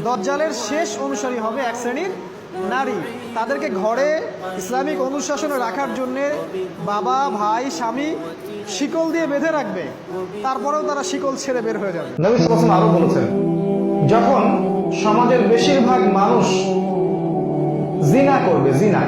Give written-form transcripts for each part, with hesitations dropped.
দজ্জালের শেষ অনুসারী হবে এক শ্রেণীর নারী। তাদেরকে ঘরে ইসলামিক অনুশাসনে রাখার জন্যে বাবা, ভাই, স্বামী শিকল দিয়ে বেঁধে রাখবে, তারপরেও তারা শিকল ছেড়ে বের হয়ে যাবে। নবী সাল্লাল্লাহু আলাইহি ওয়াসাল্লাম আরো বলেছেন, যখন সমাজের বেশিরভাগ মানুষ জিনা করবে, জিনা।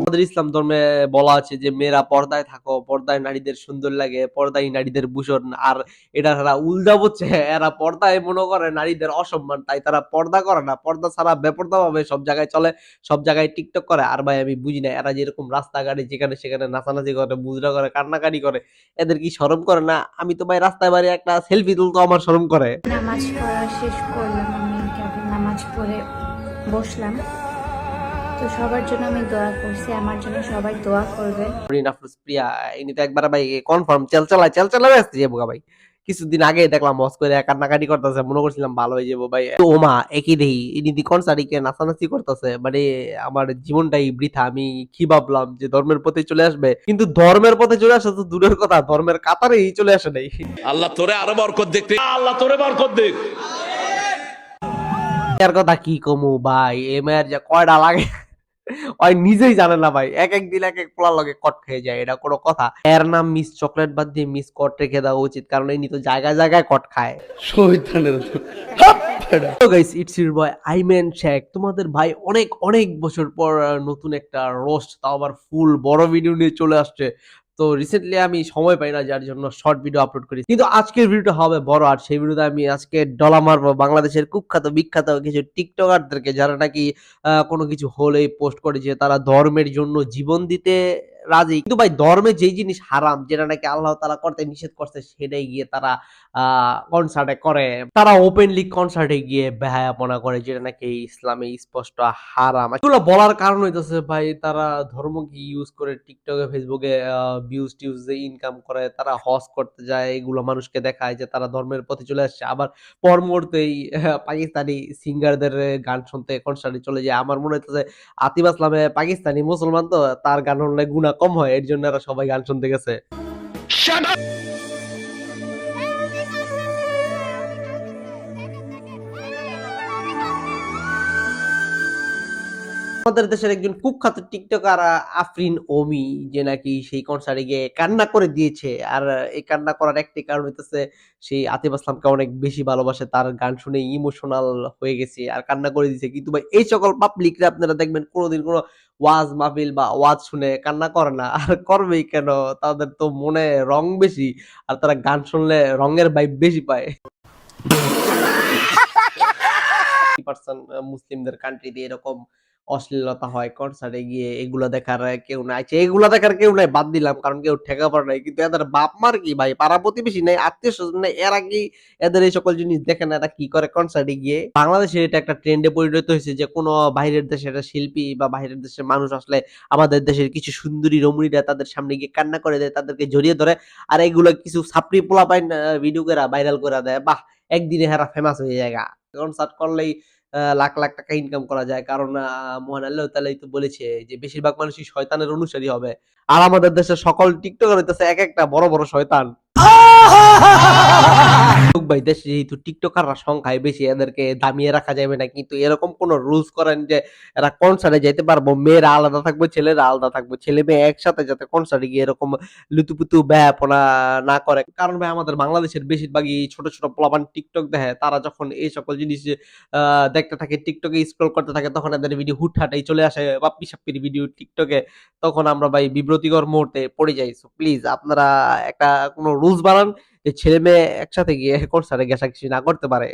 আমাদের ইসলাম ধর্মে বলা আছে যে মেয়েরা পর্দায় থাকো, পর্দায় নারীদের সুন্দর লাগে, পর্দায় নারীদের ভূষণ। আর এটা তারা উল্টা বুঝছে, এরা পর্দায় মনে করে নারীদের অসম্মান, তাই তারা পর্দা করে না, পর্দা ছাড়া বেপর্দা ভাবে সব জায়গায় চলে, সব জায়গায় টিকটক করে। আর ভাই আমি বুঝি না, এরা যেরকম রাস্তাঘাটে যেখানে সেখানে নাচানাচি করে, মুজরা করে, কান্নাকাটি করে, এদের কি শরম করে না? আমি তো ভাই রাস্তায় বাইরে একটা সেলফি তুলতো আমার শরম করে। নামাজ পড়া শেষ করলাম, আমি কেবল নামাজ পড়ে বসলাম। তো সবার জন্য আমি দোয়া করছি, আমার জন্য সবাই দোয়া করবে। নাফরুজ প্রিয়া ইনি তো একবার ভাই কনফার্ম চেলচালায় আসতে যাবো ভাই। কিছুদিন আগে দেখলাম মস করে কান্নাকাটি করতেছে, মনে করছিলাম ভালো হয়ে যাবো ভাই। তো ওমা একই দেই ইনি কনসার্টে নাচানাচি করতেছে, মানে আমার জীবনটাই বৃথা। আমি কি ভাবলাম যে ধর্মের পথে চলে আসবে, কিন্তু ধর্মের পথে চলে আসা তো দূরের কথা, ধর্মের কাতারেই চলে আসে নাই। আল্লাহ তোরে আরো বরকত দেখতে, আল্লাহ তোরে বরকত দেখ। এর কথা কি কমু ভাই, এ মেয়ের যে কয়টা লাগে ওই নিজেই জানে না ভাই, এক এক দিন এক এক পোলার লগে কট খেয়ে যায়, এটা কোনো কথা? এর নাম মিস চকলেট বাদ দিয়ে মিস কট রেখে দেওয়া উচিত, কারণ এই তো জায়গায় জায়গায় কট খায়। তো guys, it's your boy Aiman Sheikh. তোমাদের ভাই অনেক অনেক বছর পর নতুন একটা রোস্ট, তাও আবার ফুল বড় ভিডিও নিয়ে চলে আসছে। তো রিসেন্টলি আমি সময় পাই না, যার জন্য শর্ট ভিডিও আপলোড করি, কিন্তু আজকের ভিডিওটা হবে বড়। আর সেই ভিডিওতে আমি আজকে ডলা মারবো বাংলাদেশের কুখ্যাত বিখ্যাত কিছু টিকটকারদেরকে, যারা নাকি কোনো কিছু হলেই পোস্ট করে যে তারা ধর্মের জন্য জীবন দিতে রাজি, কিন্তু ভাই ধর্মে যেই জিনিস হারাম, যেটা নাকি আল্লাহ তাআলা করতে নিষেধ করছে, সেটাই গিয়ে তারা কনসার্টে করে। তারা ওপেনলি কনসার্টে গিয়ে বেহায়াপনা করে, যেটা নাকি ইসলামে স্পষ্ট হারাম। এগুলো বলার কারণ হইতেছে ভাই, তারা ধর্মকে ইউজ করে টিকটকে ফেসবুকে ভিউজ টিউজ ইনকাম করে, তারা হজ করতে যায়, এগুলো মানুষকে দেখায় যে তারা ধর্মের পথে চলে আসছে, আবার পর মুহূর্তেই পাকিস্তানি সিঙ্গারদের গান শুনতে কনসার্টে চলে যায়। আমার মনে হইতেছে আতিফ আসলামে পাকিস্তানি মুসলমান, তো তার গান শুনলে গুনাহ কম হয়, এর জন্য এরা সবাই গান শুনতে গেছে। আমাদের দেশের একজন কুখ্যাত টিকটকার আফরিন ওমি, যে নাকি সেই কনসার্টে গিয়ে কান্না করে দিয়েছে। আর এই কান্না করার একটি কারণ হইতেছে সেই আতিফ আসলামকে অনেক বেশি ভালোবাসে, তার গান শুনে ইমোশনাল হয়ে গেছে আর কান্না করে দিয়েছে। কিন্তু ভাই এই সকল পাবলিকরা আপনারা দেখবেন কোনোদিন কোনো ওয়াজ মাহফিল বা ওয়াজ শুনে কান্না করে না। আর করবেই কেন? তাদের তো মনে রং বেশি, আর তারা গান শুনলে রঙের ভাইব বেশি পায়। মুসলিমদের কান্ট্রিতে এরকম অশ্লীলতা হয় কনসার্টে গিয়ে, এগুলা দেখার কেউ নাই। আচ্ছা, এগুলা দেখার কেউ নাই বাদ দিলাম, কারণ কেউ ঠেকা পড়ে নাই, কিন্তু এদের বাপ মার কি ভাই, পাড়া প্রতিবেশী নাই, আত্মীয় স্বজন নাই, এরা কি এদের এই সকল জিনিস দেখে না? এরা কি করে কনসার্টে গিয়ে? বাংলাদেশে এটা একটা ট্রেন্ডে পরিণত হয়েছে যে কোনো বাইরের দেশের একটা শিল্পী বা বাইরের দেশের মানুষ আসলে আমাদের দেশের কিছু সুন্দরী রমণীরা তাদের সামনে গিয়ে কান্না করে দেয়, তাদেরকে জড়িয়ে ধরে, আর এগুলো কিছু ছাপড়ি পোলাপাইন ভিডিও করে ভাইরাল করে দেয়। বাহ, একদিনে হেরা ফেমাস হয়ে যায়। কনসার্ট করলেই লাখ লাখ টাকা ইনকাম করা যায়, কারণ মহান আল্লাহ তাআলাই তো বলেছে যে বেশিরভাগ মানুষই শয়তানের অনুসারী হবে। আর আমাদের দেশের সকল টিকটকার হইতেছে এক একটা বড় বড় শয়তান। ভাই দেশে যেহেতু টিকটকাররা সংখ্যায় বেশি, এদেরকে দামিয়ে রাখা যাবে না, কিন্তু এরকম কোন রুলস করেন যে এরা কনসার্টে যেতে পারবো, মেয়েরা আলাদা থাকবে, ছেলেরা আলাদা থাকবে, ছেলে মেয়ে একসাথে যাতে কনসার্টে গিয়ে এরকম লুতুপুতু ব্যাপনা না করে। কারণ ভাই আমাদের বাংলাদেশের বেশিরভাগই ছোট ছোট পোলাপান টিকটক দেখে, তারা যখন এই সকল জিনিস দেখতে থাকে, টিকটকে স্ক্রল করতে থাকে, তখন এদের ভিডিও হুটহাটাই চলে আসে বাপ্পি সাপ্পির ভিডিও টিকটকে, তখন আমরা ভাই বিব্রতিকর মুহূর্তে পড়ে যাই। সো প্লিজ আপনারা একটা কোনো রুলস বানান যে ছেলে মেয়ে একসাথে গিয়ে কনসার্টে ঘেঁষাঘেঁষি না করতে পারে।